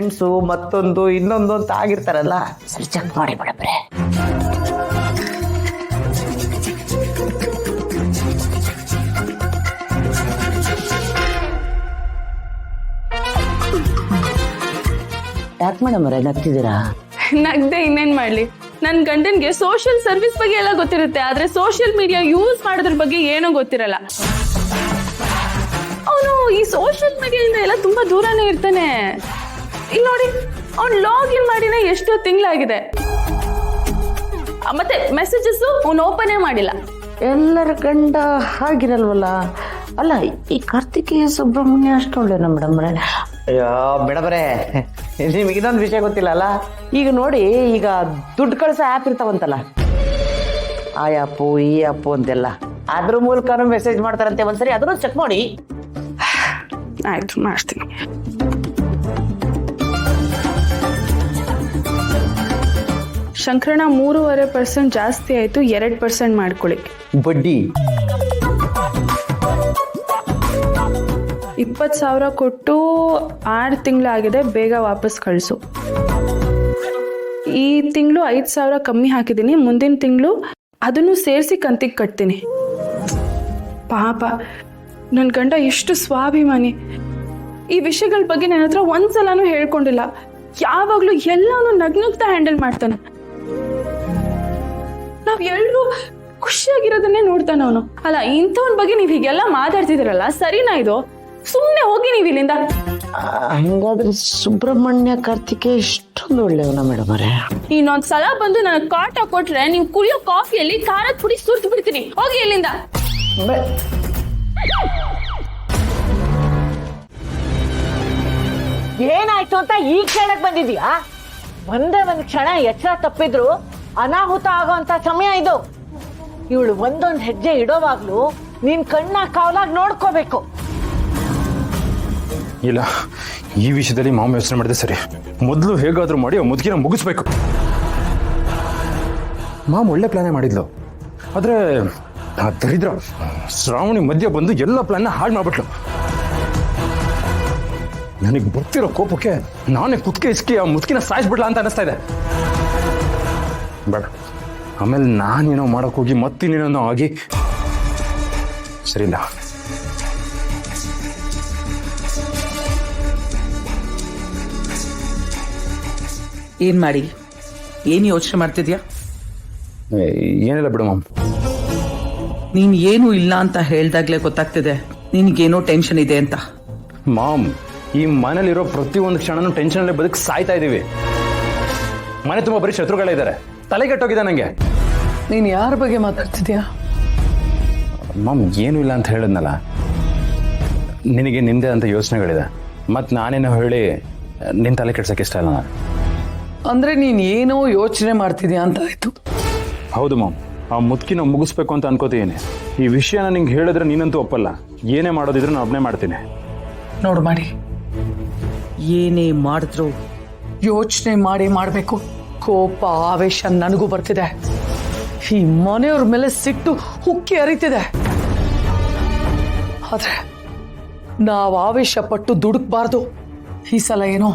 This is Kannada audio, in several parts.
ಫ್ರೆಂಡ್ಸು ಮತ್ತೊಂದು ಇನ್ನೊಂದು ಅಂತ ಆಗಿರ್ತಾರಲ್ಲ, ಸರಿ ಚೆಕ್ ಮಾಡಿ ಮೇಡಮ್ರೆ. ಯಾಕೆ ಮೇಡಮ್ರೆ ನಗ್ತಿದ್ದೀರಾ? ನಗ್ದೆ ಇನ್ನೇನ್ ಮಾಡ್ಲಿ, ನನ್ ಗಂಡನ್ಗೆ ಸೋಷಿಯಲ್ ಸರ್ವಿಸ್ ಬಗ್ಗೆ ಎಲ್ಲ ಗೊತ್ತಿರುತ್ತೆ, ಆದ್ರೆ ಸೋಷಿಯಲ್ ಮೀಡಿಯಾ ಯೂಸ್ ಮಾಡೋದ್ರ ಬಗ್ಗೆ ಏನೂ ಗೊತ್ತಿರಲ್ಲ. ಅವನು ಈ ಸೋಷಿಯಲ್ ಮೀಡಿಯಾದಿಂದ ಎಲ್ಲ ತುಂಬಾ ದೂರನೇ ಇರ್ತಾನೆ. ಇಲ್ಲಿ ನೋಡಿ, ಅವ್ನು ಲಾಗಿನ್ ಮಾಡಿನ ಎಷ್ಟೋ ತಿಂಗಳಾಗಿದೆ, ಮತ್ತೆ ಮೆಸೇಜಸ್ ಅವ್ನು ಓಪನೇ ಮಾಡಿಲ್ಲ. ಎಲ್ಲರ ಗಂಡ ಹಾಗಿರಲ್ವಲ್ಲ. ಅಲ್ಲ, ಈ ಕಾರ್ತಿಕೇಯ ಸುಬ್ರಹ್ಮಣ್ಯ ಅಷ್ಟು ಒಳ್ಳೆನ ಮೇಡಮ್ರೆ? ಅಯ್ಯೋ ಮೇಡಮ್ರೆ, ನಿಮಗೆ ಇನ್ನೊಂದು ವಿಷಯ ಗೊತ್ತಿಲ್ಲ ಅಲ್ಲ. ಈಗ ನೋಡಿ, ಈಗ ದುಡ್ಡು ಕಳಿಸೋ ಆ್ಯಪ್ ಇರ್ತಾವಂತಲ್ಲ, ಆ ಆ್ಯಪು ಈ ಆ್ಯಪು ಅಂತೆಲ್ಲ, ಅದ್ರ ಮೂಲಕನೂ ಮೆಸೇಜ್ ಮಾಡ್ತಾರಂತೆ. ಒಂದ್ಸರಿ ಅದನ್ನು ಚೆಕ್ ಮಾಡಿ. ಆಯ್ತು, ಮಾಡ್ತೀನಿ. ಶಂಕರಣ 3.5% ಜಾಸ್ತಿ ಆಯ್ತು, 2% ಮಾಡ್ಕೊಳ್ಳಿ. ಬಡ್ಡಿ 20,000 ಕೊಟ್ಟು 6 ತಿಂಗಳಾಗಿದೆ, ಬೇಗ ವಾಪಸ್ ಕಳಿಸು. ಈ ತಿಂಗಳು 5,000 ಕಮ್ಮಿ ಹಾಕಿದ್ದೀನಿ, ಮುಂದಿನ ತಿಂಗಳು ಅದನ್ನು ಸೇರಿಸಿ ಕಂತಿಗೆ ಕಟ್ತೀನಿ. ಪಾಪ ನನ್ನ ಗಂಡ ಎಷ್ಟು ಸ್ವಾಭಿಮಾನಿ. ಈ ವಿಷಯಗಳ ಬಗ್ಗೆ ನನ್ನ ಹತ್ರ ಒಂದ್ಸಲನೂ ಹೇಳ್ಕೊಂಡಿಲ್ಲ. ಯಾವಾಗ್ಲೂ ಎಲ್ಲಾನು ನಗ್ನಗ್ತಾ ಹ್ಯಾಂಡಲ್ ಮಾಡ್ತಾನೆ. ನಾವ್ ಎಲ್ಲರೂ ಖುಷಿಯಾಗಿರೋದನ್ನೇ ನೋಡ್ತಾನೆ ಅವನು. ಅಲ್ಲ, ಇಂಥವನ್ ಬಗ್ಗೆ ನೀವ್ ಹೀಗೆಲ್ಲ ಮಾತಾಡ್ತಿದ್ದೀರಲ್ಲ, ಸರಿನಾ ಇದು? ಸುಮ್ಮನೆ ಹೋಗಿ ನೀವು ಇಲ್ಲಿಂದ. ಹಂಗಾದ್ರೆ ಸುಬ್ರಹ್ಮಣ್ಯ ಕಾರ್ತಿಕೇಯ ಇಷ್ಟೊಂದು ಒಳ್ಳೆಯವನ ಮೇಡಮ್ ಅವರೇ? ಇನ್ನೊಂದ್ಸಲ ಬಂದು ನನಗೆ ಕಾಟ ಕೊಟ್ರೆ ನೀವು ಕುಡಿಯೋ ಕಾಫಿಯಲ್ಲಿ ಖಾರದ ಪುಡಿ ಸುರ್ತು ಬಿಡ್ತೀನಿ. ಹೋಗಿ ಇಲ್ಲಿಂದ. ಏನಾಯ್ತು ಅಂತ ಈಗ ಕೇಳಕ್ ಬಂದಿದ್ಯಾ? ಒಂದೇ ಒಂದ್ ಕ್ಷಣ ಎಚ್ಚರ ತಪ್ಪಿದ್ರು ಅನಾಹುತ ಆಗೋಂತ ಸಮಯ ಇದು. ಇವಳು ಒಂದೊಂದ್ ಹೆಜ್ಜೆ ಇಡೋವಾಗ್ಲೂ ನೀನ್ ಕಣ್ಣ ಕಾವಲಾಗಿ ನೋಡ್ಕೋಬೇಕು. ಇಲ್ಲ, ಈ ವಿಷಯದಲ್ಲಿ ಮಾಮ ಯೋಚನೆ ಮಾಡಿದೆ ಸರಿ. ಮೊದಲು ಹೇಗಾದ್ರೂ ಮಾಡಿ ಆ ಮುದುಕಿನ ಮುಗಿಸ್ಬೇಕು. ಮಾಮ ಒಳ್ಳೆ ಪ್ಲಾನೇ ಮಾಡಿದ್ಲು, ಆದ್ರೆ ಆ ದರಿದ್ರ ಶ್ರಾವಣಿ ಮಧ್ಯ ಬಂದು ಎಲ್ಲ ಪ್ಲಾನ್ನ ಹಾಳು ಮಾಡ್ಬಿಟ್ಲು. ನನಗೆ ಬರ್ತಿರೋ ಕೋಪಕ್ಕೆ ನಾನೇ ಕುತ್ಕೆ ಇಸ್ಕಿ ಆ ಮುದುಕಿನ ಸಾಯಿಸ್ಬಿಡ್ಲಾ ಅಂತ ಅನಿಸ್ತಾ ಇದೆ. ಬೇಡ, ಆಮೇಲೆ ನಾನೇನೋ ಮಾಡಕ್ ಹೋಗಿ ಮತ್ತಿನ್ನೇನೋ ಆಗಿ ಸರಿಯಿಲ್ಲ. ಏನ್ ಮಾಡಿ, ಏನ್ ಯೋಚನೆ ಮಾಡ್ತಿದ್ಯಾ? ಏನಿಲ್ಲ ಬಿಡು ಮಾಮ್. ನೀನ್ ಏನು ಇಲ್ಲ ಅಂತ ಹೇಳ್ದಾಗ್ಲೇ ಗೊತ್ತಾಗ್ತಿದೆ ನಿನ್ಗೇನೋ ಟೆನ್ಷನ್ ಇದೆ ಅಂತ. ಮಾಮ್, ಈ ಮನೇಲಿರೋ ಪ್ರತಿಯೊಂದು ಕ್ಷಣನೂ ಟೆನ್ಷನ್ ಬದುಕಿ ಸಾಯ್ತಾ ಇದೀವಿ. ಮನೆ ತುಂಬಾ ಬರೀ ಶತ್ರುಗಳಿದ್ದಾರೆ, ತಲೆಗೆಟ್ಟೋಗಿದೆ ನಂಗೆ. ನೀನ್ ಯಾರ ಬಗ್ಗೆ ಮಾತಾಡ್ತಿದ್ಯಾ? ಮಾಮ್, ಏನು ಇಲ್ಲ ಅಂತ ಹೇಳಿದ್ನಲ್ಲ, ನಿನಗೆ ನಿಂದೆ ಅಂತ ಯೋಚನೆಗಳಿದೆ. ಮತ್ ನಾನೇನೋ ಹೇಳಿ ನಿನ್ ತಲೆ ಕೆಡ್ಸಕ್ಕೆ ಇಷ್ಟ ಇಲ್ಲ ನಾನು. ಅಂದ್ರೆ ನೀನ್ ಏನೋ ಯೋಚನೆ ಮಾಡ್ತಿದ್ಯಾ ಅಂತ ಆಯ್ತು. ಹೌದು ಮಾಮ್, ಆ ಮುದುಕಿನ ಮುಗಿಸ್ಬೇಕು ಅಂತ ಅನ್ಕೋತೀನಿ. ಈ ವಿಷಯನ ನಿಂಗೆ ಹೇಳಿದ್ರೆ ನೀನಂತೂ ಒಪ್ಪಲ್ಲ. ಏನೇ ಮಾಡೋದಿದ್ರು ನಾನು ಒಬ್ಬನೇ ಮಾಡ್ತೀನಿ. ನೋಡು ಮಾಡಿ, ಏನೇ ಮಾಡಿದ್ರು ಯೋಚನೆ ಮಾಡಿ ಮಾಡ್ಬೇಕು. ಕೋಪ ಆವೇಶ ನನಗೂ ಬರ್ತಿದೆ. ಈ ಮನೆಯವ್ರ ಮೇಲೆ ಸಿಟ್ಟು ಹುಕ್ಕಿ ಹರಿತಿದೆ. ಆದ್ರೆ ನಾವು ಆವೇಶ ಪಟ್ಟು ದುಡುಕ್ಬಾರ್ದು. ಈ ಸಲ ಏನೋ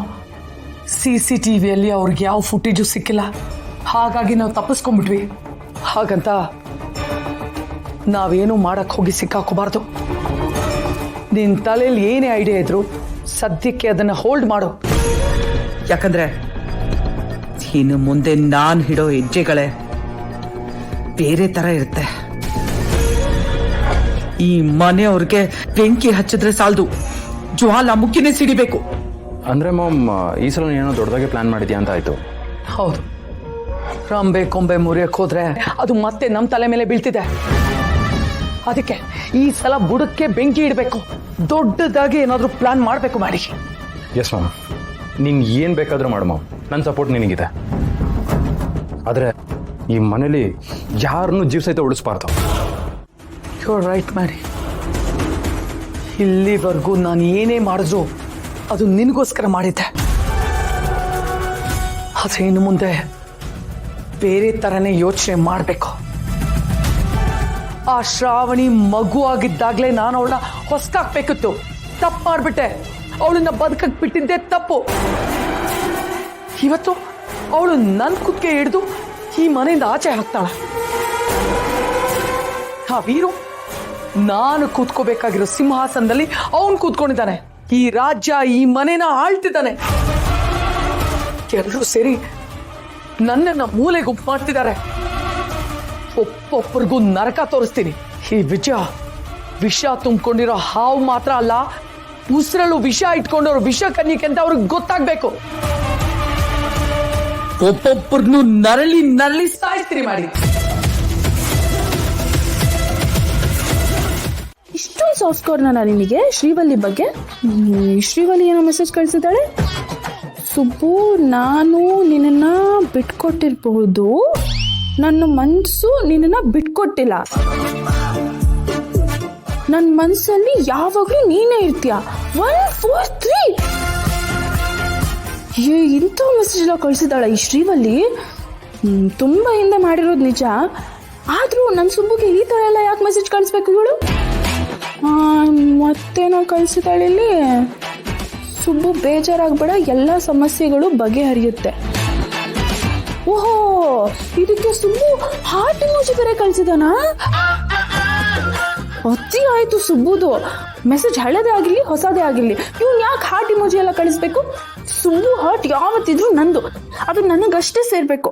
CCTVಯಲ್ಲಿ ಅವ್ರಿಗೆ ಯಾವ ಫುಟೇಜು ಸಿಕ್ಕಿಲ್ಲ, ಹಾಗಾಗಿ ನಾವು ತಪ್ಪಿಸ್ಕೊಂಡ್ಬಿಟ್ವಿ. ಹಾಗಂತ ನಾವೇನು ಮಾಡಕ್ ಹೋಗಿ ಸಿಕ್ಕಾಕೋಬಾರ್ದು. ನಿನ್ ತಲೆಯಲ್ಲಿ ಏನೇ ಐಡಿಯಾ ಇದ್ರು ಸದ್ಯಕ್ಕೆ ಅದನ್ನ ಹೋಲ್ಡ್ ಮಾಡು. ಯಾಕಂದ್ರೆ ಇನ್ನು ಮುಂದೆ ನಾನ್ ಹಿಡೋ ಹೆಜ್ಜೆಗಳೇ ಬೇರೆ ತರ ಇರುತ್ತೆ. ಈ ಮನೆಯವ್ರಿಗೆ ಬೆಂಕಿ ಹಚ್ಚಿದ್ರೆ ಸಾಲದು, ಜ್ವಾಲಾಮುಖಿನೇ ಸಿಡಿಬೇಕು. ಅಂದ್ರೆ ಮಾಮ್, ಈ ಸಲ ಏನೋ ದೊಡ್ಡದಾಗಿ ಪ್ಲಾನ್ ಮಾಡಿದ್ಯಾ ಅಂತ ಆಯ್ತು. ಹೌದು, ರಂಬೆ ಕೊಂಬೆ ಮುರಿಯಕ್ ಹೋದ್ರೆ ಅದು ಮತ್ತೆ ನಮ್ ತಲೆ ಮೇಲೆ ಬೀಳ್ತಿದೆ. ಅದಕ್ಕೆ ಈ ಸಲ ಬುಡಕ್ಕೆ ಬೆಂಕಿ ಇಡಬೇಕು. ದೊಡ್ಡದಾಗಿ ಏನಾದ್ರೂ ಪ್ಲಾನ್ ಮಾಡ್ಬೇಕು ಮಾಡಿ. ಎಸ್ ಮಾಮ್, ನೀನ್ ಏನ್ ಬೇಕಾದ್ರೂ ಮಾಡು ಮಾಮ್, ನನ್ನ ಸಪೋರ್ಟ್ ನಿನಗಿದೆ. ಆದ್ರೆ ಈ ಮನೇಲಿ ಯಾರನ್ನು ಜೀವ ಸಹಿತ ಉಳಿಸ್ಬಾರ್ದು. ಯು ರೈಟ್ ಮಾಡಿ. ಇಲ್ಲಿವರೆಗೂ ನಾನು ಏನೇ ಮಾಡಿದ್ರು ಅದು ನಿನಗೋಸ್ಕರ ಮಾಡಿದ್ದೆ. ಆದ್ರೆ ಇನ್ನು ಮುಂದೆ ಬೇರೆ ತರನೇ ಯೋಚನೆ ಮಾಡಬೇಕು. ಆ ಶ್ರಾವಣಿ ಮಗು ಆಗಿದ್ದಾಗ್ಲೇ ನಾನು ಅವಳನ್ನ ಹೊಸ್ಕಾಕ್ಬೇಕಿತ್ತು. ತಪ್ಪು ಮಾಡ್ಬಿಟ್ಟೆ. ಅವಳನ್ನ ಬದುಕಕ್ ಬಿಟ್ಟಿದ್ದೆ ತಪ್ಪು. ಇವತ್ತು ಅವಳು ನನ್ನ ಕುತ್ತಿಗೆ ಹಿಡಿದು ಈ ಮನೆಯಿಂದ ಆಚೆ ಹಾಕ್ತಾಳ. ಆ ವೀರು ನಾನು ಕೂತ್ಕೋಬೇಕಾಗಿರೋ ಸಿಂಹಾಸನದಲ್ಲಿ ಅವನು ಕೂತ್ಕೊಂಡಿದ್ದಾನೆ. ಈ ರಾಜ್ಯ ಈ ಮನೆನ ಆಳ್ತಿದ್ದಾನೆ. ಎಲ್ಲರೂ ಸೇರಿ ನನ್ನನ್ನ ಮೂಲೆ ಗುಂಪು ಮಾಡ್ತಿದ್ದಾರೆ. ಒಬ್ಬೊಬ್ಬರಿಗೂ ನರಕ ತೋರಿಸ್ತೀನಿ. ಈ ವಿಷ ತುಂಬಿಕೊಂಡಿರೋ ಹಾವು ಮಾತ್ರ ಅಲ್ಲ, ಉಸಿರಲ್ಲೂ ವಿಷ ಇಟ್ಕೊಂಡವ್ರು ವಿಷ ಕನ್ನಿಕೆ ಅಂತ ಅವ್ರಿಗೆ ಗೊತ್ತಾಗ್ಬೇಕು. ಒಬ್ಬೊಬ್ಬರನ್ನು ನರಳಿ ನರಳಿ ಸಾಯಿಸ್ತೀರಿ ಮಾಡಿ. ಇಷ್ಟೊಂದು ಸಾಫ್ಟ್ ಕಾರ್ನರ ನಿನಗೆ ಶ್ರೀವಲ್ಲಿ ಬಗ್ಗೆ? ಶ್ರೀವಲ್ಲಿ ಏನೋ ಮೆಸೇಜ್ ಕಳಿಸಿದ್ದಾಳೆ. ಸುಬ್ಬು, ನಾನು ನಿನ್ನ ಬಿಟ್ಕೊಟ್ಟಿರ್ಬಹುದು, ನನ್ನ ಮನಸ್ಸು ನಿನ್ನ ಬಿಟ್ಕೊಟ್ಟಿಲ್ಲ. ನನ್ನ ಮನಸ್ಸಲ್ಲಿ ಯಾವಾಗಲೂ ನೀನೇ ಇರ್ತೀಯ. 1 4 3 ಇಂಥ ಮೆಸೇಜ್ ಎಲ್ಲ ಕಳಿಸಿದಾಳ ಈ ಶ್ರೀವಲ್ಲಿ. ತುಂಬ ಹಿಂದೆ ಮಾಡಿರೋದು ನಿಜ, ಆದರೂ ನನ್ನ ಸುಬ್ಬುಗೆ ಈ ಥರ ಎಲ್ಲ ಯಾಕೆ ಮೆಸೇಜ್ ಕಳಿಸ್ಬೇಕು ಇವಳು? ಮತ್ತೇನೋ ಕಳಿಸಿದಾಳೆ ಇಲ್ಲಿ. ಸುಬ್ಬು ಬೇಜಾರಾಗ್ಬೇಡ, ಎಲ್ಲ ಸಮಸ್ಯೆಗಳು ಬಗೆಹರಿಯುತ್ತೆ. ಓಹೋ, ಇದಕ್ಕೆ ಸುಬ್ಬು ಹಾರ್ಟ್ ಇಮೋಜಿ ಬೇರೆ ಕಳಿಸಿದಾನಾ? ಅತಿ ಆಯ್ತು ಸುಬ್ಬುದು. ಮೆಸೇಜ್ ಹಳದೇ ಆಗಿರ್ಲಿ ಹೊಸದೇ ಆಗಿರ್ಲಿ, ಇವ್ನು ಯಾಕೆ ಹಾರ್ಟ್ ಇಮೋಜಿ ಎಲ್ಲ ಕಳಿಸ್ಬೇಕು? ಸುಬ್ಬು ಹಾರ್ಟ್ ಯಾವತ್ತಿದ್ರು ನಂದು, ಅದು ನನಗಷ್ಟೇ ಸೇರ್ಬೇಕು.